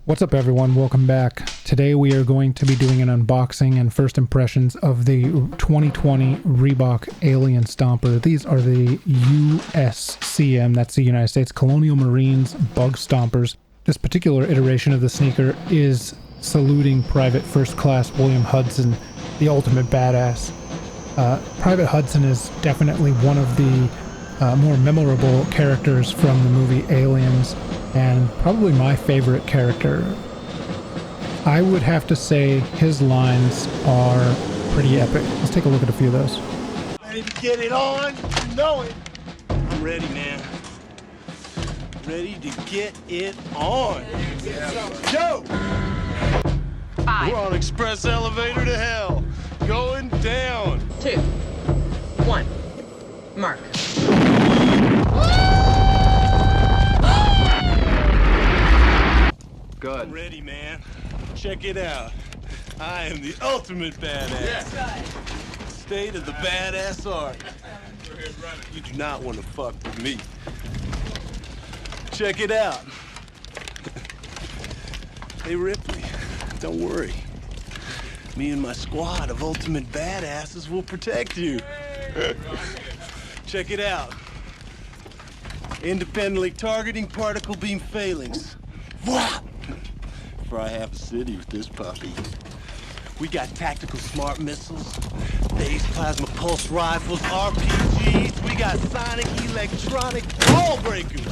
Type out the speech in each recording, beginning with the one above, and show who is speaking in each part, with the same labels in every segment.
Speaker 1: What's up everyone, welcome back. Today we are going to be doing an unboxing and first impressions of the 2020 Reebok Alien Stomper. These are the USCM, that's the United States Colonial Marines Bug Stompers. This particular iteration of the sneaker is saluting Private First Class William Hudson, the ultimate badass. Private Hudson is definitely one of the more memorable characters from the movie Aliens, and probably my favorite character. I would have to say his lines are pretty epic. Let's take a look at a few of those.
Speaker 2: Ready to get it on? You know it. I'm ready, man. Ready to get it on. Yo!
Speaker 3: 5,
Speaker 2: We're on express elevator to hell. Going down.
Speaker 3: 2, 1, mark.
Speaker 2: Good. I'm ready, man. Check it out. I am the ultimate badass. Yeah. State of the badass art. You do not want to fuck with me. Check it out. Hey, Ripley, don't worry. Me and my squad of ultimate badasses will protect you. Check it out. Independently targeting particle beam failings. For I have a city with this puppy. We got tactical smart missiles, phase plasma pulse rifles, RPGs, we got sonic electronic ball breakers.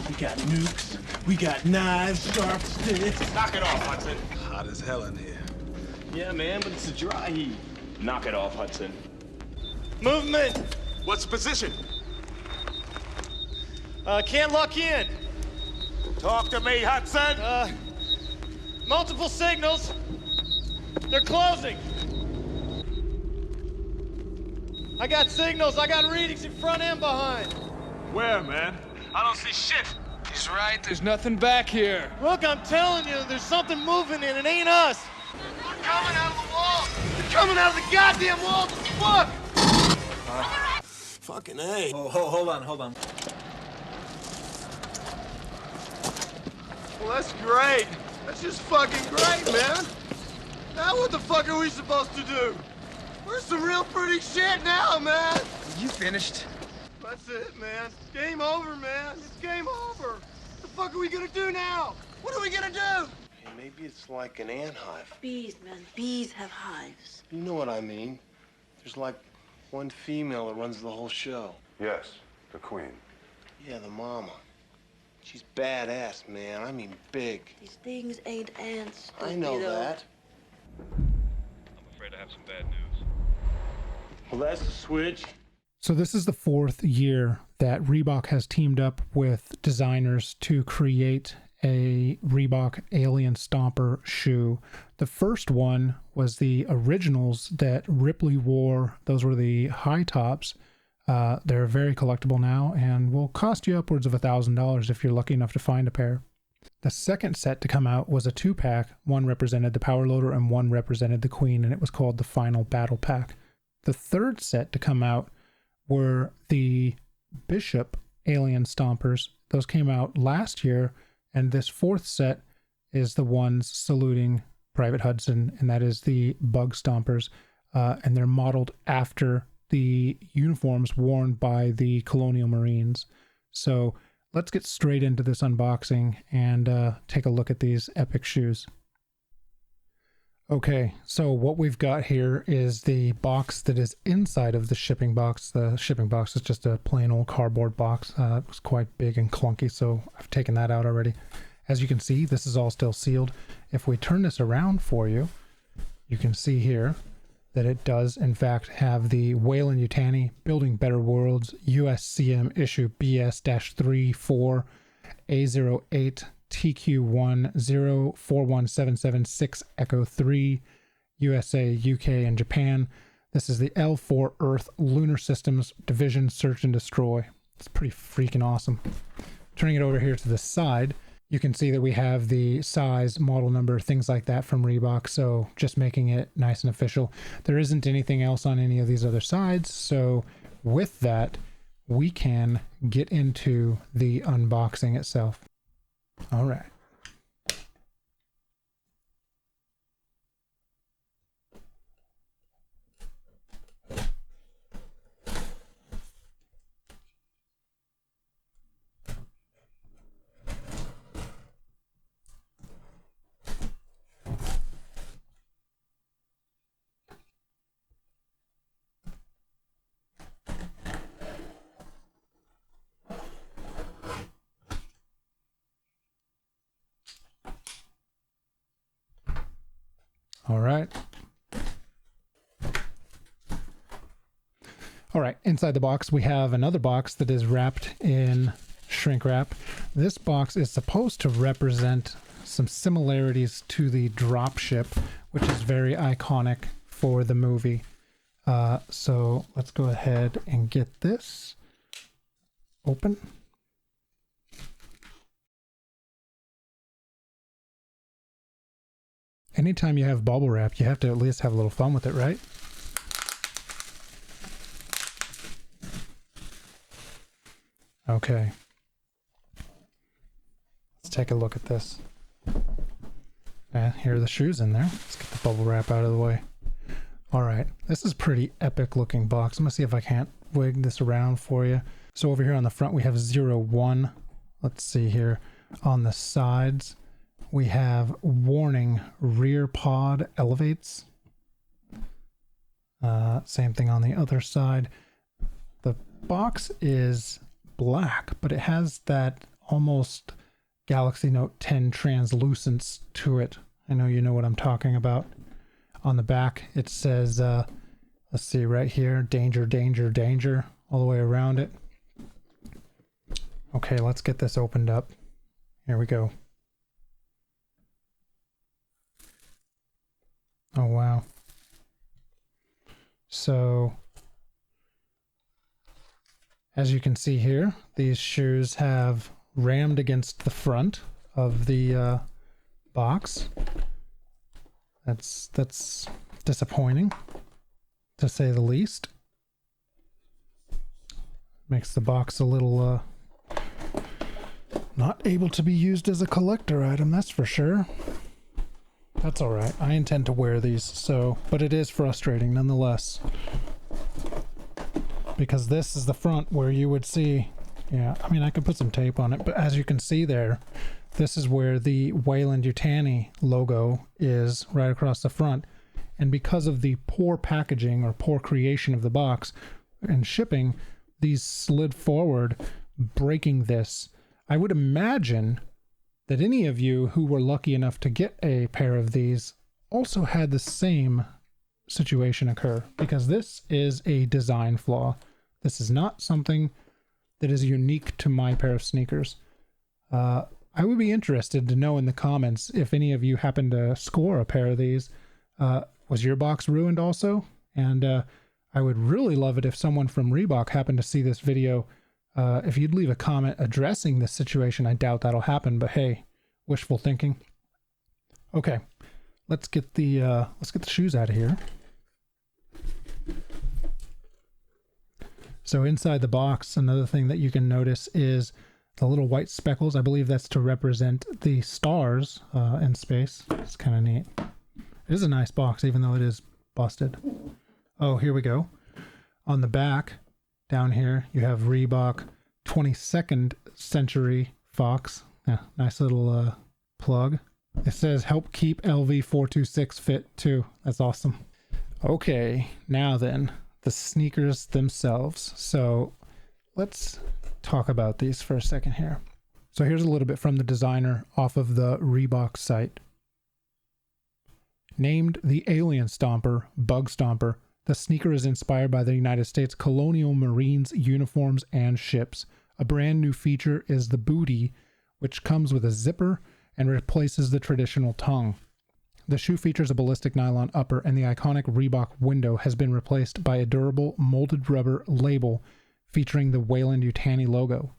Speaker 2: We got nukes, we got knives, sharp sticks.
Speaker 4: Knock it off, Hudson.
Speaker 5: Hot as hell in here.
Speaker 2: Yeah, man, but it's a dry heat.
Speaker 4: Knock it off, Hudson.
Speaker 2: Movement!
Speaker 4: What's the position?
Speaker 2: Can't lock in.
Speaker 4: Talk to me, Hudson.
Speaker 2: Multiple signals. They're closing. I got signals. I got readings in front and behind.
Speaker 4: Where, man? I don't see shit.
Speaker 5: He's right, there's nothing back here.
Speaker 2: Look, I'm telling you, there's something moving and it ain't us. They're coming out of the wall. They're coming out of the goddamn wall. Fuck. Fucking A.
Speaker 5: Oh, hold on.
Speaker 2: Well, that's great. That's just fucking great, man. Now what the fuck are we supposed to do? We're some real pretty shit now, man.
Speaker 5: You finished?
Speaker 2: That's it, man. Game over, man. It's game over. What the fuck are we gonna do now? What are we gonna do? Hey, maybe it's like an ant hive.
Speaker 6: Bees, man. Bees have hives.
Speaker 2: You know what I mean. There's like one female that runs the whole show.
Speaker 7: Yes, the queen.
Speaker 2: Yeah, the mama. She's badass, man. I mean big.
Speaker 6: These things ain't ants.
Speaker 2: I know
Speaker 6: Stupido.
Speaker 2: that.
Speaker 4: I'm afraid I have some bad news.
Speaker 2: Well, that's the switch.
Speaker 1: So this is the fourth year that Reebok has teamed up with designers to create a Reebok Alien Stomper shoe. The first one was the originals that Ripley wore. Those were the high tops. They're very collectible now and will cost you upwards of $1,000 if you're lucky enough to find a pair. The second set to come out was a 2-pack. One represented the Power Loader and one represented the Queen, and it was called the Final Battle Pack. The third set to come out were the Bishop Alien Stompers. Those came out last year, and this fourth set is the ones saluting Private Hudson, and that is the Bug Stompers, and they're modeled after the uniforms worn by the Colonial Marines. So let's get straight into this unboxing and take a look at these epic shoes. Okay, so what we've got here is the box that is inside of the shipping box. The shipping box is just a plain old cardboard box. It was quite big and clunky, so I've taken that out already. As you can see, this is all still sealed. If we turn this around for you, you can see here that it does in fact have the Weyland-Yutani Building Better Worlds USCM issue BS-34 A08 TQ1 041776 Echo 3 USA, UK, and Japan. This is the L4 Earth Lunar Systems Division Search and Destroy. It's pretty freaking awesome. Turning it over here to the side, you can see that we have the size, model number, things like that from Reebok, so just making it nice and official. There isn't anything else on any of these other sides, so with that, we can get into the unboxing itself. All right. All right. All right, inside the box, we have another box that is wrapped in shrink wrap. This box is supposed to represent some similarities to the drop ship, which is very iconic for the movie. So let's go ahead and get this open. Anytime you have bubble wrap, you have to at least have a little fun with it, right? Okay. Let's take a look at this. And here are the shoes in there. Let's get the bubble wrap out of the way. All right. This is a pretty epic looking box. I'm going to see if I can't wig this around for you. So over here on the front, we have 01. Let's see here. On the sides, we have warning, rear pod elevates. Same thing on the other side. The box is black, but it has that almost Galaxy Note 10 translucence to it. I know you know what I'm talking about. On the back, it says, let's see right here, danger, danger, danger, all the way around it. Okay, let's get this opened up. Here we go. Oh, wow. So, as you can see here, these shoes have rammed against the front of the box. That's disappointing, to say the least. Makes the box a little not able to be used as a collector item, that's for sure. That's all right. I intend to wear these, so, but it is frustrating nonetheless. Because this is the front where you would see, yeah, I mean, I could put some tape on it, but as you can see there, this is where the Weyland-Yutani logo is, right across the front. And because of the poor packaging or poor creation of the box and shipping, these slid forward, breaking this. I would imagine that any of you who were lucky enough to get a pair of these also had the same situation occur, because this is a design flaw. This is not something that is unique to my pair of sneakers. I would be interested to know in the comments if any of you happen to score a pair of these. Was your box ruined also? And I would really love it if someone from Reebok happened to see this video. If you'd leave a comment addressing this situation. I doubt that'll happen, but hey, wishful thinking. Okay, let's get the shoes out of here. So inside the box, another thing that you can notice is the little white speckles. I believe that's to represent the stars in space. It's kind of neat. It is a nice box, even though it is busted. Oh, here we go. On the back, down here, you have Reebok 22nd Century Fox. Yeah, nice little plug. It says, help keep LV426 fit too. That's awesome. Okay, now then, the sneakers themselves. So let's talk about these for a second here. So here's a little bit from the designer off of the Reebok site. Named the Alien Stomper, Bug Stomper, the sneaker is inspired by the United States Colonial Marines uniforms and ships. A brand new feature is the bootie, which comes with a zipper and replaces the traditional tongue. The shoe features a ballistic nylon upper, and the iconic Reebok window has been replaced by a durable molded rubber label featuring the Weyland-Yutani logo.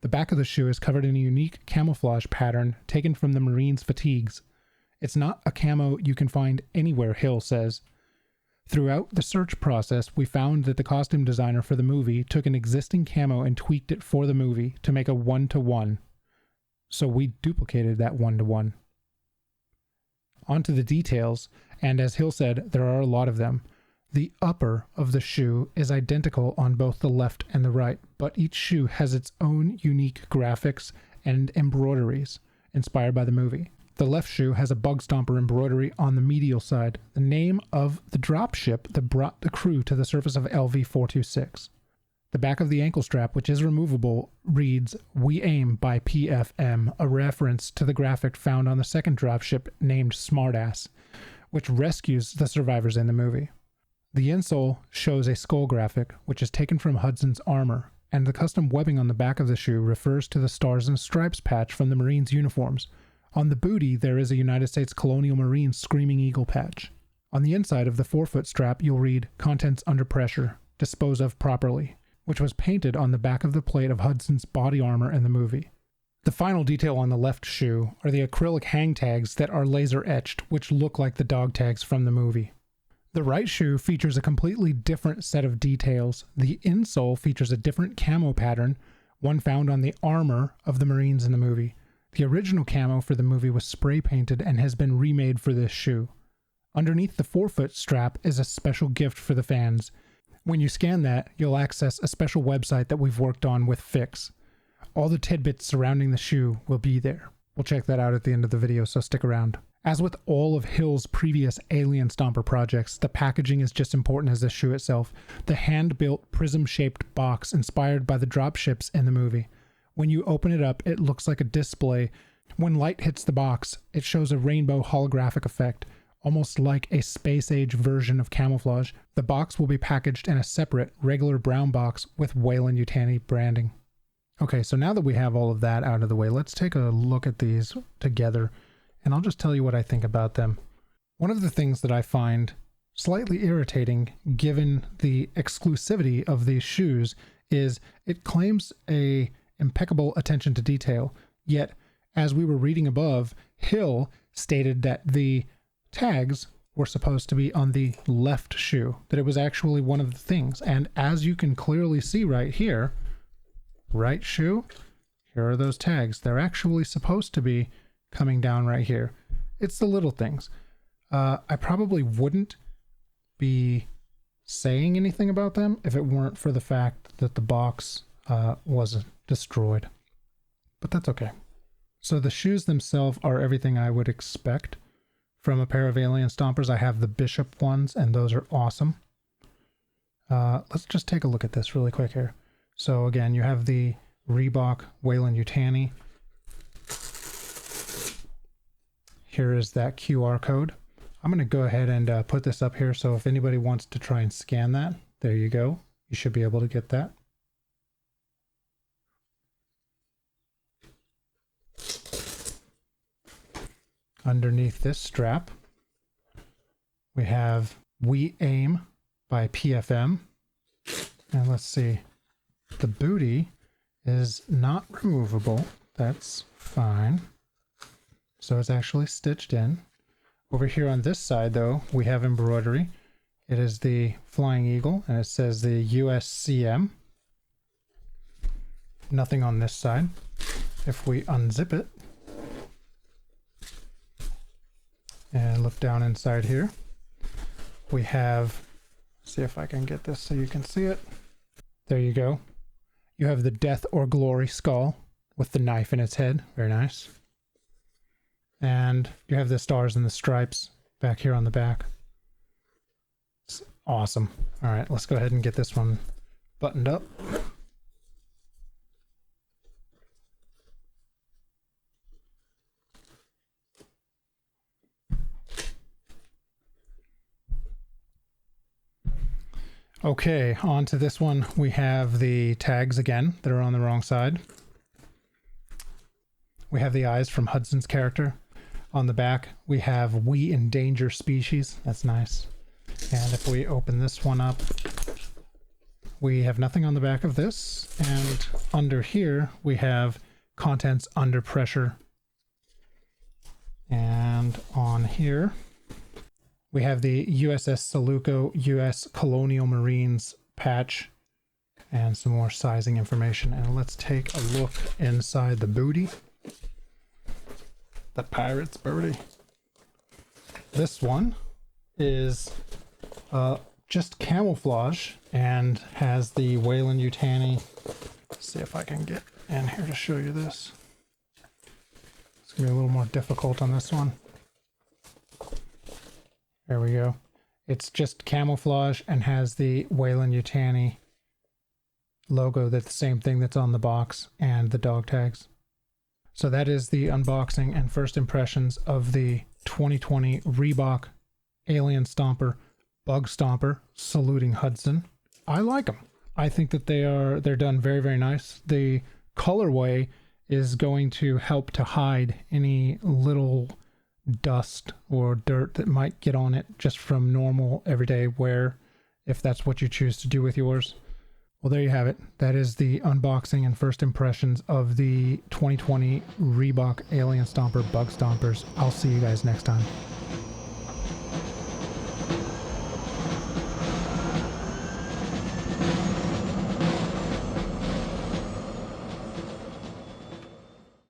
Speaker 1: The back of the shoe is covered in a unique camouflage pattern taken from the Marines' fatigues. It's not a camo you can find anywhere, Hill says. Throughout the search process, we found that the costume designer for the movie took an existing camo and tweaked it for the movie to make a 1-to-1. So we duplicated that 1-to-1. Onto the details, and as Hill said, there are a lot of them. The upper of the shoe is identical on both the left and the right, but each shoe has its own unique graphics and embroideries inspired by the movie. The left shoe has a Bug Stomper embroidery on the medial side, the name of the drop ship that brought the crew to the surface of LV-426. The back of the ankle strap, which is removable, reads, "We aim by PFM," a reference to the graphic found on the second dropship named Smartass, which rescues the survivors in the movie. The insole shows a skull graphic, which is taken from Hudson's armor, and the custom webbing on the back of the shoe refers to the Stars and Stripes patch from the Marines' uniforms. On the booty, there is a United States Colonial Marines Screaming Eagle patch. On the inside of the forefoot strap, you'll read, "Contents under pressure. Dispose of properly," which was painted on the back of the plate of Hudson's body armor in the movie. The final detail on the left shoe are the acrylic hang tags that are laser etched, which look like the dog tags from the movie. The right shoe features a completely different set of details. The insole features a different camo pattern, one found on the armor of the Marines in the movie. The original camo for the movie was spray painted and has been remade for this shoe. Underneath the forefoot strap is a special gift for the fans. When you scan that, you'll access a special website that we've worked on with Fix. All the tidbits surrounding the shoe will be there. We'll check that out at the end of the video, so stick around. As with all of Hill's previous Alien Stomper projects, the packaging is just as important as the shoe itself. The hand-built prism-shaped box inspired by the dropships in the movie. When you open it up, it looks like a display. When light hits the box, it shows a rainbow holographic effect, almost like a space-age version of camouflage. The box will be packaged in a separate, regular brown box with Weyland-Yutani branding. Okay, so now that we have all of that out of the way, let's take a look at these together, and I'll just tell you what I think about them. One of the things that I find slightly irritating, given the exclusivity of these shoes, is it claims a impeccable attention to detail, yet, as we were reading above, Hill stated that the tags were supposed to be on the left shoe, that it was actually one of the things. And as you can clearly see right here, right shoe, here are those tags. They're actually supposed to be coming down right here. It's the little things. I probably wouldn't be saying anything about them if it weren't for the fact that the box was destroyed. But that's okay. So the shoes themselves are everything I would expect from a pair of Alien Stompers. I have the Bishop ones, and those are awesome. Let's just take a look at this really quick here. So again, you have the Reebok Weyland-Yutani. Here is that QR code. I'm going to go ahead and put this up here, so if anybody wants to try and scan that, there you go. You should be able to get that. Underneath this strap, we have "We Aim" by PFM. And let's see, the booty is not removable. That's fine. So it's actually stitched in. Over here on this side, though, we have embroidery. It is the Flying Eagle, and it says the USCM. Nothing on this side. If we unzip it and look down inside here, we have, see if I can get this so you can see it. There you go. You have the Death or Glory skull with the knife in its head. Very nice. And you have the Stars and the Stripes back here on the back. It's awesome. All right, let's go ahead and get this one buttoned up. Okay, on to this one. We have the tags again that are on the wrong side. We have the eyes from Hudson's character. On the back, we have "We Endanger Species." That's nice. And if we open this one up, we have nothing on the back of this. And under here, we have "Contents Under Pressure." And on here, we have the USS Saluco U.S. Colonial Marines patch and some more sizing information. And let's take a look inside the booty. The pirate's booty. This one is just camouflage and has the Weyland-Yutani. Let's see if I can get in here to show you this. It's gonna be a little more difficult on this one. There we go. It's just camouflage and has the Weyland-Yutani logo, that's the same thing that's on the box and the dog tags. So that is the unboxing and first impressions of the 2020 Reebok Alien Stomper Bug Stomper, saluting Hudson. I like them. I think that they're done very, very nice. The colorway is going to help to hide any little dust or dirt that might get on it just from normal everyday wear, if that's what you choose to do with yours. Well, there you have it. That is the unboxing and first impressions of the 2020 Reebok Alien Stomper Bug Stompers. I'll see you guys next time.